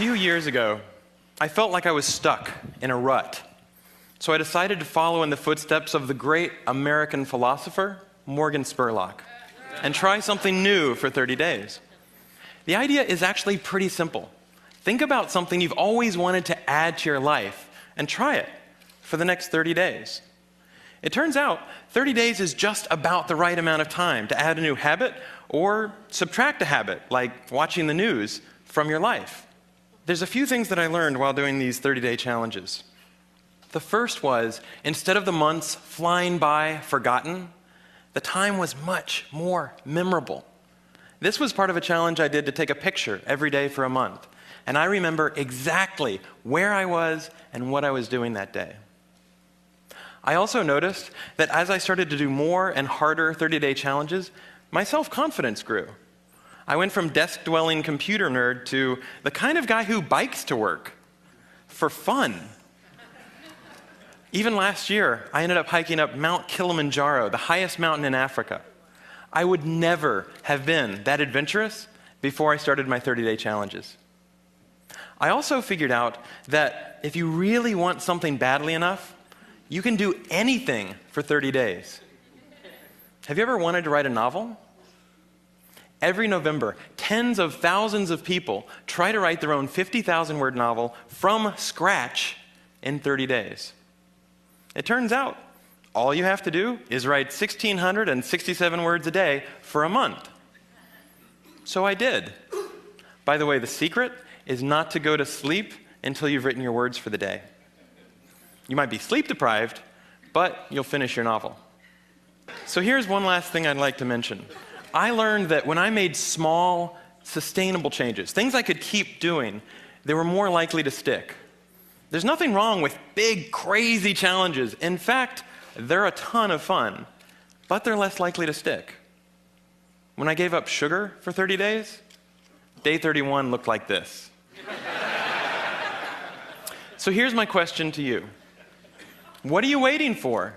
few years ago, I felt like I was stuck in a rut. So I decided to follow in the footsteps of the great American philosopher, Morgan Spurlock, and try something new for 30 days. The idea is actually pretty simple. Think about something you've always wanted to add to your life and try it for the next 30 days. It turns out 30 days is just about the right amount of time to add a new habit or subtract a habit, like watching the news, from your life. There's a few things that I learned while doing these 30-day challenges. The first was, instead of the months flying by forgotten, the time was much more memorable. This was part of a challenge I did to take a picture every day for a month, and I remember exactly where I was and what I was doing that day. I also noticed that as I started to do more and harder 30-day challenges, my self-confidence grew. I went from desk-dwelling computer nerd to the kind of guy who bikes to work for fun. Even last year, I ended up hiking up Mount Kilimanjaro, the highest mountain in Africa. I would never have been that adventurous before I started my 30-day challenges. I also figured out that if you really want something badly enough, you can do anything for 30 days. Have you ever wanted to write a novel? Every November, tens of thousands of people try to write their own 50,000-word novel from scratch in 30 days. It turns out, all you have to do is write 1,667 words a day for a month. So I did. By the way, the secret is not to go to sleep until you've written your words for the day. You might be sleep deprived, but you'll finish your novel. So here's one last thing I'd like to mention. I learned that when I made small, sustainable changes, things I could keep doing, they were more likely to stick. There's nothing wrong with big, crazy challenges. In fact, they're a ton of fun, but they're less likely to stick. When I gave up sugar for 30 days, day 31 looked like this. So here's my question to you. What are you waiting for?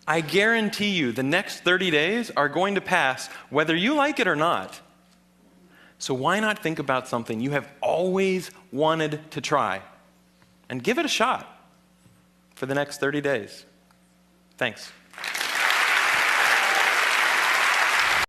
I guarantee you the next 30 days are going to pass whether you like it or not. So why not think about something you have always wanted to try and give it a shot for the next 30 days? Thanks.